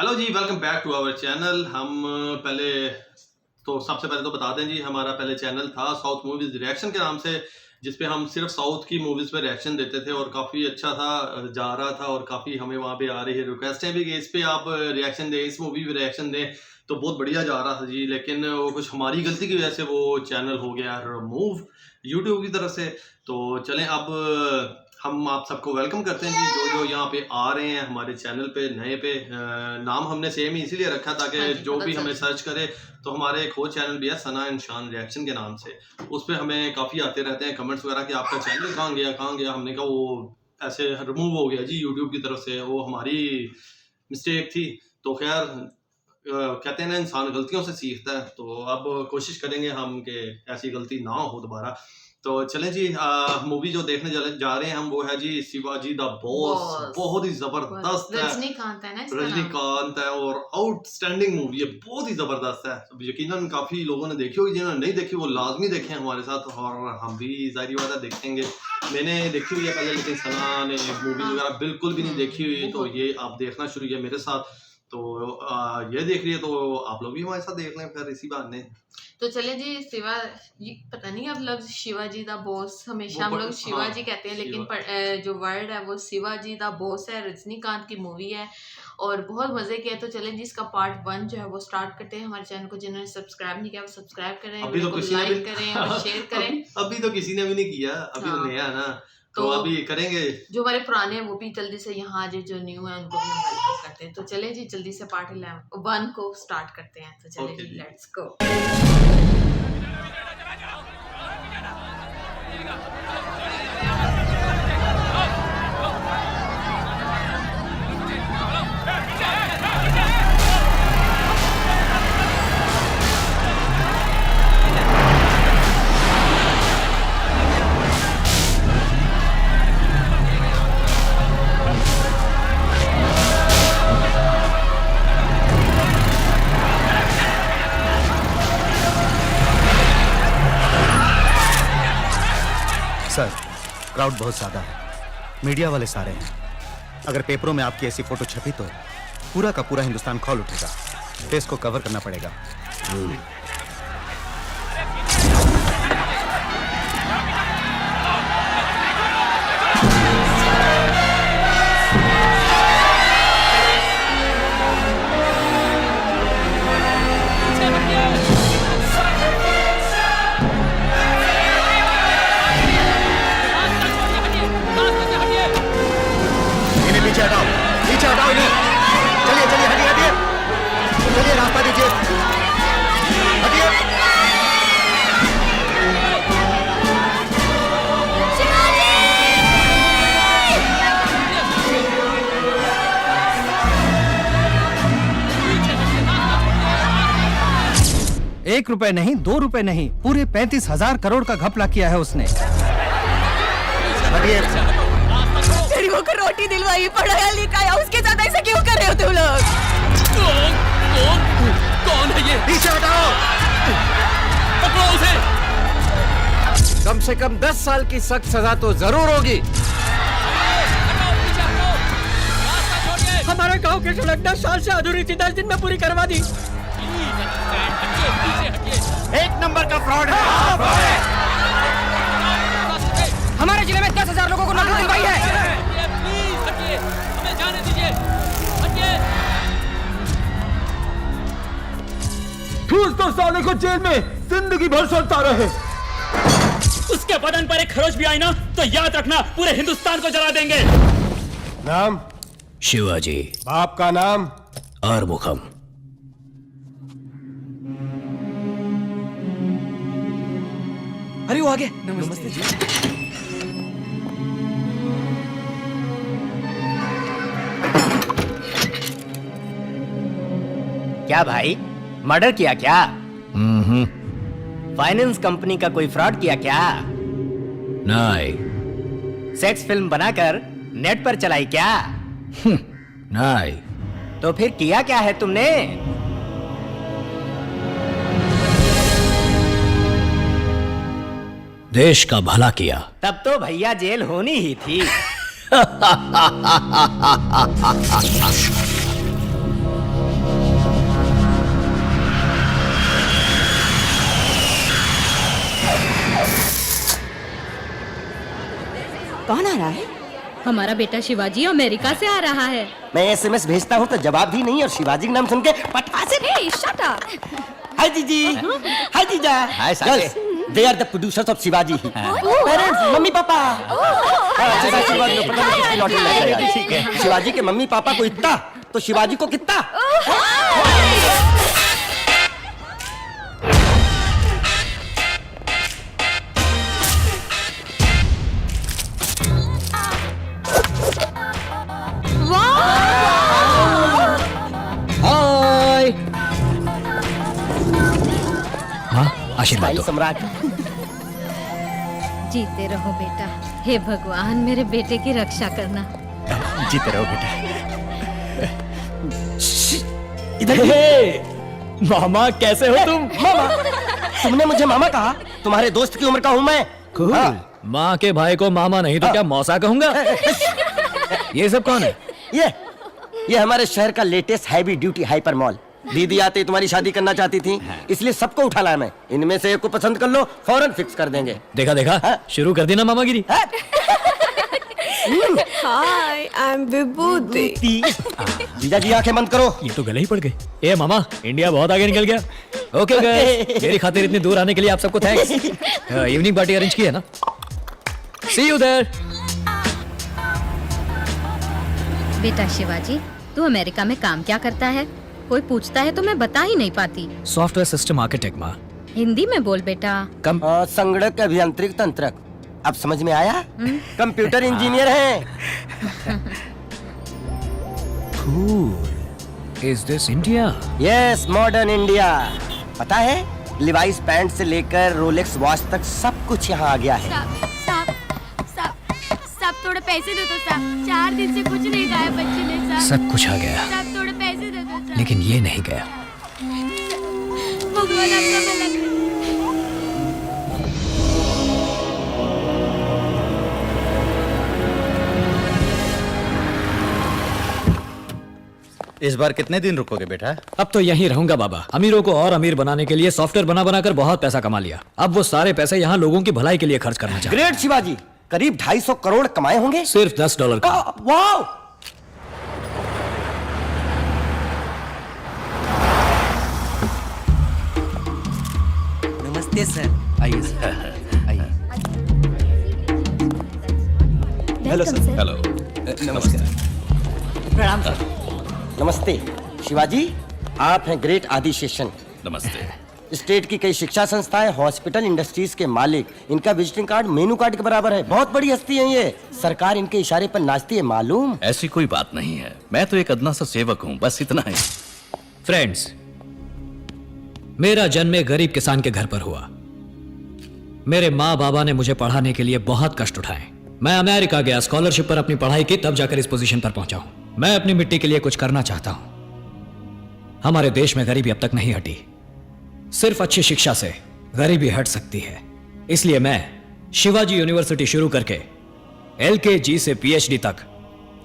Hello जी, welcome back to our channel. हम पहले तो सबसे पहले तो बता दें जी, हमारा पहले चैनल था साउथ मूवीज रिएक्शन के नाम से, जिसपे हम सिर्फ साउथ की मूवीज पे रिएक्शन देते थे और काफ़ी अच्छा था, जा रहा था और काफ़ी हमें वहाँ पे आ रही है रिक्वेस्टें भी कि इस पे आप रिएक्शन दें, इस मूवी पे रिएक्शन दें, तो बहुत बढ़िया जा रहा था जी। लेकिन वो कुछ हमारी गलती की वजह से वो चैनल हो गया रिमूव यूट्यूब की तरफ से। तो चलें, अब हम आप सबको वेलकम करते हैं जी, जो यहाँ पे आ रहे हैं हमारे चैनल पे नए पे। नाम हमने सेम ही इसीलिए रखा ताकि जो भी हमें सर्च करे, तो हमारे एक और चैनल भी है सना एंड शान रिएक्शन के नाम से, उस पर हमें काफ़ी आते रहते हैं कमेंट्स वगैरह कि आपका चैनल कहाँ गया। हमने कहा वो ऐसे रिमूव हो गया जी यूट्यूब की तरफ से, वो हमारी मिस्टेक थी। तो खैर कहते हैं ना, इंसान गलतियों से सीखता है, तो अब कोशिश करेंगे हम कि ऐसी गलती ना हो दोबारा। तो चलें जी, मूवी जो देखने जा रहे हैं हम, वो है जी शिवाजी द बॉस। बहुत ही जबरदस्त है, रजनीकांत है ना, रजनीकांत है और आउटस्टैंडिंग मूवी है, बहुत ही जबरदस्त है। यकीनन काफी लोगों ने देखी होगी, जिन्होंने नहीं देखी वो लाजमी देखें हमारे साथ, और हम भी जाहिर बात है देखेंगे। मैंने देखी हुई है पहले, लेकिन सना ने मूवी वगैरह बिल्कुल भी नहीं देखी हुई, तो ये आप देखना शुरू किया मेरे साथ, तो ये देख रही है, तो आप लोग भी हमारे साथ देख लें फिर इसी बहाने। तो चले जी, शिवाजी पता नहीं अब लफ्ज शिवाजी दा बॉस, हमेशा हम लोग शिवाजी कहते हैं, लेकिन जो वर्ड है वो शिवाजी दा बॉस है। रजनीकांत की मूवी है और बहुत मजे की है। तो चले जी, इसका पार्ट 1 जो है वो स्टार्ट करते हैं। हमारे चैनल को जिन्होंने सब्सक्राइब नहीं किया वो सब्सक्राइब करें, अभी तो किसी लाइक करें और शेयर करें। अभी तो किसी ने भी नहीं किया, अभी तो नया है ना, तो अभी करेंगे। जो हमारे पुराने हैं वो भी जल्दी से यहाँ आज जो न्यू है उनको भी हम वेलकम करते हैं। तो चले जी, जल्दी से पार्ट 1 को स्टार्ट करते हैं। तो चले जी, लेट्स गो। सर, क्राउड बहुत ज्यादा है, मीडिया वाले सारे हैं। अगर पेपरों में आपकी ऐसी फोटो छपी तो पूरा का पूरा हिंदुस्तान खौल उठेगा। फेस को कवर करना पड़ेगा। पीछे हटाओ इन्हें। चलिए चलिए, हटिए हटिए, चलिए रास्ता दीजिए, हटिए। एक रुपए नहीं, 2 रुपए नहीं, पूरे 35,000 करोड़ का घपला किया है उसने। हटिए। तेरी वो को रोटी दिलवाई, पढ़ाया लिखाया, उसके साथ ऐसे क्यों कर रहे हो तुम लोग? कौन है ये? पीछे हटाओ, पकड़ो उसे। कम से कम 10 साल की सख्त सजा तो जरूर होगी। हमारे गांव की सड़क 10 साल से अधूरी थी, 10 दिन में पूरी करवा दी। एक नंबर का फ्रॉड है। हमारे जिले में 10,000 लोगों को नौकरी दिलवाई है। हमें जाने दीजिए, हटिए। ठूस दो साले को जेल में, जिंदगी भर सड़ता रहे। उसके बदन पर एक खरोच भी आई ना तो याद रखना, पूरे हिंदुस्तान को जला देंगे। नाम? शिवाजी। बाप का नाम? आरमुखम। अरे वो आगे। नमस्ते जी। क्या भाई, मर्डर किया क्या? फाइनेंस कंपनी का कोई फ्रॉड किया क्या? नहीं। सेक्स फिल्म बनाकर नेट पर चलाई क्या? नहीं। तो फिर किया क्या है तुमने? देश का भला किया। तब तो भैया जेल होनी ही थी। आ रहा है? हमारा बेटा शिवाजी अमेरिका से आ रहा है। मैं एसएमएस भेजता हूँ तो जवाब भी नहीं, और शिवाजी का नाम सुन के पटा से। Hey, shut up! हाय जीजी, हाय जीजा, हाय साले। They are the producers of Shivaji. Parents, mummy papa. अच्छे से आशीर्वाद लो, पता नहीं किसकी लॉटरी लग जाएगी। ठीक है। शिवाजी के मम्मी पापा को इतना तो शिवाजी को कितना। हाय। हाँ, आशीर्वाद दो। सम्राट। जीते रहो बेटा। हे भगवान, मेरे बेटे की रक्षा करना। जीते रहो बेटा। इधर मामा, कैसे हो तुम? मामा, तुमने मुझे मामा कहा? तुम्हारे दोस्त की उम्र का हूँ मैं। हाँ। माँ के भाई को मामा नहीं तो क्या मौसा कहूंगा? ये सब कौन है? ये हमारे शहर का latest heavy duty hyper mall. दीदी आते तुम्हारी शादी करना चाहती थी, इसलिए सबको उठा लाया मैं। इनमें से एक को पसंद कर लो, फौरन फिक्स कर देंगे। देखा देखा, शुरू कर देना मामागिरी। Hi, I'm विभूति। जीजा जी आंखें बंद करो। ये तो गले ही पड़ गए। ए मामा, इंडिया बहुत आगे निकल गया। ओके गाइस, मेरी खातिर इतनी दूर आने के लिए आप सबको थैंक्स। इवनिंग पार्टी अरेंज की है ना? सी यू देयर। बेटा शिवाजी, तू अमेरिका में काम क्या करता है? कोई पूछता है तो मैं बता ही नहीं पाती। सॉफ्टवेयर सिस्टम आर्किटेक्ट माँ। हिंदी में बोल बेटा। संगणक अभियांत्रिक तंत्रक। अब समझ में आया? कंप्यूटर इंजीनियर हैं। Is this India? Yes, modern India. पता है, लिवाइस पैंट से लेकर रोलेक्स वॉच तक सब कुछ यहाँ आ गया है। साहब थोड़े पैसे दे दो साहब। 4 दिन से कुछ नहीं खाया बच्चे ने साहब। सब कुछ आ गया, साहब थोड़े पैसे दे दो साहब। लेकिन ये नहीं गया। भगवान आपका भला करे। इस बार कितने दिन रुकोगे बेटा? अब तो यहीं रहूंगा बाबा। अमीरों को और अमीर बनाने के लिए सॉफ्टवेयर बना बनाकर बहुत पैसा कमा लिया। अब वो सारे पैसे यहाँ लोगों की भलाई के लिए खर्च करना चाहते हैं। ग्रेट शिवाजी, करीब 250 करोड़ कमाए होंगे। सिर्फ $10 का। वाह! नमस्ते सर। आइए सर, आइए। Hello sir. हेलो। नमस्कार। प्रणाम सर। नमस्ते शिवाजी, आप हैं ग्रेट आदि शेषन। नमस्ते। स्टेट की कई शिक्षा संस्थाएं, हॉस्पिटल, इंडस्ट्रीज के मालिक। इनका विजिटिंग कार्ड मेनू कार्ड के बराबर है। बहुत बड़ी हस्ती है ये। सरकार इनके इशारे पर नाचती है, मालूम? ऐसी कोई बात नहीं है, मैं तो एक अदना सा सेवक हूँ, बस इतना ही। फ्रेंड्स, मेरा जन्म एक गरीब किसान के घर पर हुआ। मेरे माँ बाबा ने मुझे पढ़ाने के लिए बहुत कष्ट उठाए। मैं अमेरिका गया, स्कॉलरशिप पर अपनी पढ़ाई की, तब जाकर इस पोजीशन पर पहुंचा हूं। मैं अपनी मिट्टी के लिए कुछ करना चाहता हूं। हमारे देश में गरीबी अब तक नहीं हटी। सिर्फ अच्छी शिक्षा से गरीबी हट सकती है। इसलिए मैं शिवाजी यूनिवर्सिटी शुरू करके LKG से PhD तक,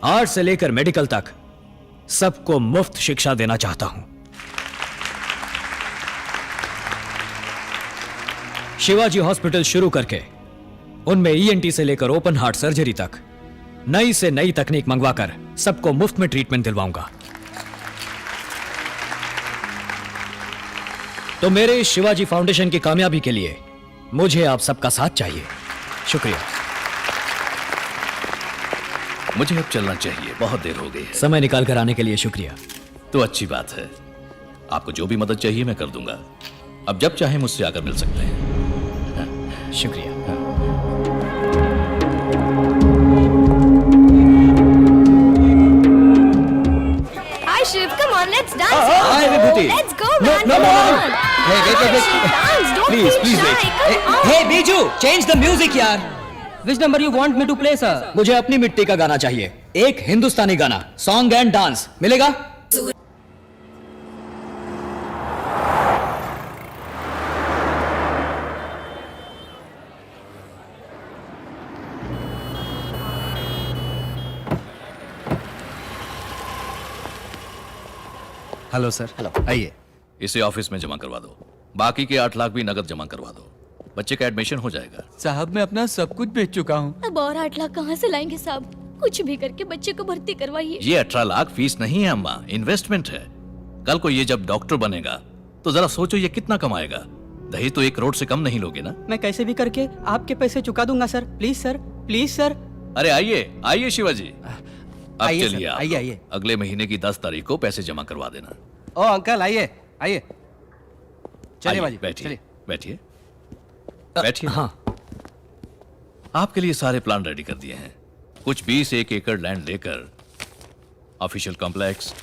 आर्ट से लेकर मेडिकल तक सबको मुफ्त शिक्षा देना चाहता हूं। शिवाजी हॉस्पिटल शुरू करके उनमें ENT से लेकर ओपन हार्ट सर्जरी तक नई से नई तकनीक मंगवाकर सबको मुफ्त में ट्रीटमेंट दिलवाऊंगा। तो मेरे इस शिवाजी फाउंडेशन की कामयाबी के लिए मुझे आप सबका साथ चाहिए। शुक्रिया। मुझे अब चलना चाहिए, बहुत देर हो गई है। समय निकाल कर आने के लिए शुक्रिया। तो अच्छी बात है, आपको जो भी मदद चाहिए मैं कर दूंगा। अब जब चाहे मुझसे आकर मिल सकते हैं। शुक्रिया। Hi Shiv, come on, let's dance. Hi Vibhuti. Let's go, No, man. no, no, Come no, on. no. Hey, wait. Dance, don't Please, feel please shy. wait. Come on. Hey Biju, change the music यार। Which number you want me to play sir? मुझे अपनी मिट्टी का गाना चाहिए, एक हिंदुस्तानी गाना, song and dance मिलेगा? Hello sir. हेलो। आइए, इसे ऑफिस में जमा करवा दो। बाकी के 8 लाख भी नगद जमा करवा दो। बच्चे का एडमिशन हो जाएगा। साहब मैं अपना सब कुछ बेच चुका हूँ। अब और 8 लाख कहाँ से लाएंगे साहब? कुछ भी करके बच्चे को भर्ती करवाइए। ये 18 लाख फीस नहीं है अम्मा, इन्वेस्टमेंट है। कल को ये जब डॉक्टर बनेगा तो जरा सोचो ये कितना कमाएगा। दहेज तो 1 करोड़ से कम नहीं लोगे ना? मैं कैसे भी करके आपके पैसे चुका दूंगा sir. Please sir, please sir. अरे आइए आइए शिवाजी, अब आइए चलिए सर, आप आइए, लोग। आइए। अगले महीने की 10 तारीख को पैसे जमा करवा देना। ओ अंकल आइए आइए, चलिए आइए, बाजी बैठिए चलिए। बैठिए बैठिए। हाँ। आपके लिए सारे प्लान रेडी कर दिए हैं। कुछ 20 एकड़ लैंड लेकर ऑफिशियल कॉम्प्लेक्स,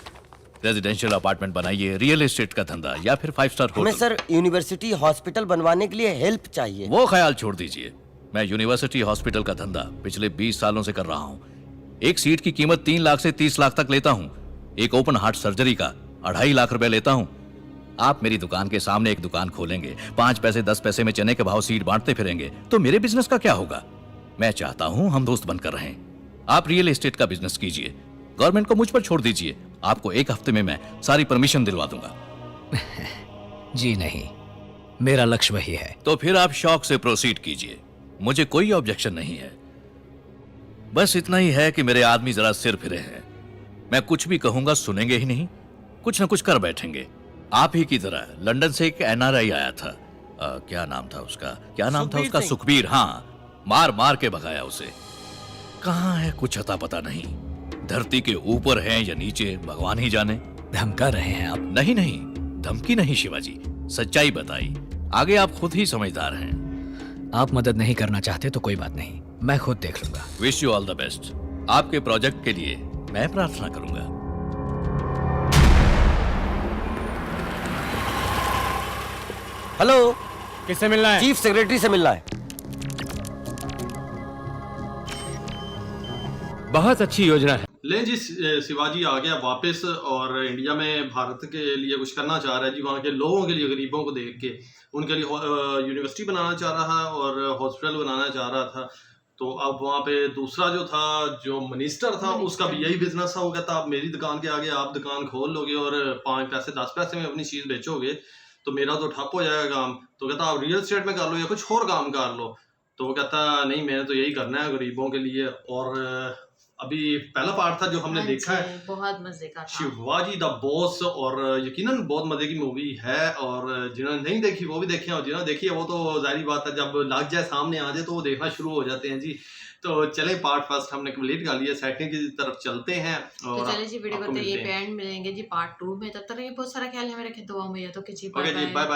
रेजिडेंशियल अपार्टमेंट बनाइए, रियल एस्टेट का धंधा या फिर 5 स्टार हमें होटल। सर यूनिवर्सिटी हॉस्पिटल बनवाने के लिए हेल्प चाहिए। वो ख्याल छोड़ दीजिए। मैं यूनिवर्सिटी हॉस्पिटल का धंधा पिछले 20 सालों से कर रहा हूँ। एक सीट की कीमत 3 लाख से 30 लाख तक लेता हूँ। एक ओपन हार्ट सर्जरी का 2.5 लाख रुपए लेता हूँ। आप मेरी दुकान के सामने एक दुकान खोलेंगे, 5 पैसे 10 पैसे में चने के भाव सीट बांटते फिरेंगे, तो मेरे बिजनेस का क्या होगा? मैं चाहता हूँ हम दोस्त बनकर रहें। आप रियल एस्टेट का बिजनेस कीजिए, गवर्नमेंट को मुझ पर छोड़ दीजिए। आपको 1 हफ्ते में मैं सारी परमिशन दिलवा दूंगा। जी नहीं, मेरा लक्ष्य वही है। तो फिर आप शौक से प्रोसीड कीजिए, मुझे कोई ऑब्जेक्शन नहीं है। बस इतना ही है कि मेरे आदमी जरा सिर फिरे हैं। मैं कुछ भी कहूंगा सुनेंगे ही नहीं, कुछ ना कुछ कर बैठेंगे। आप ही की तरह लंदन से एक NRI आया था, क्या नाम था उसका? सुखबीर। हाँ, मार मार के भगाया उसे। कहाँ है कुछ अता पता नहीं। धरती के ऊपर है या नीचे भगवान ही जाने। धमका रहे हैं आप? नहीं नहीं, धमकी नहीं शिवाजी, सच्चाई बताई। आगे आप खुद ही समझदार हैं। आप मदद नहीं करना चाहते तो कोई बात नहीं, मैं खुद देख लूंगा। Wish you all the best. आपके प्रोजेक्ट के लिए मैं प्रार्थना करूंगा। हेलो, किससे मिलना है? चीफ सेक्रेटरी से मिलना है। बहुत अच्छी योजना है। लें जी, शिवाजी आ गया वापस और इंडिया में भारत के लिए कुछ करना चाह रहा है जी। वहाँ के लोगों के लिए, गरीबों को देख के उनके लिए यूनिवर्सिटी बनाना चाह रहा है और हॉस्पिटल बनाना चाह रहा था। तो अब वहाँ पे दूसरा जो मिनिस्टर था उसका भी यही बिजनेस था। वो कहता आप मेरी दुकान के आगे आप दुकान खोल लोगे और 5 पैसे 10 पैसे में अपनी चीज़ बेचोगे तो मेरा तो ठप हो जाएगा काम। तो कहता आप रियल एस्टेट में कर लो या कुछ और काम कर लो। तो वो कहता नहीं, मैंने तो यही करना है गरीबों के लिए। और अभी पहला पार्ट था जो हमने देखा है, बहुत मजे का था, शिवाजी द बॉस, और यकीनन बहुत मजे की मूवी है। और जिन्होंने नहीं देखी वो भी देखें, और जिन्होंने देखी है वो तो जाहिर बात है जब लग जाए सामने आ जाए तो वो देखना शुरू हो जाते हैं जी। तो चले पार्ट फर्स्ट हमने कंप्लीट कर लिया, सेकंड की तरफ चलते हैं। और तो चले जी वीडियो को तो ये पे एंड मिलेंगे जी पार्ट 2 में। तब तक ये बहुत सारा ख्याल है मेरे, दुआ में। तो कि जी बाय बाय।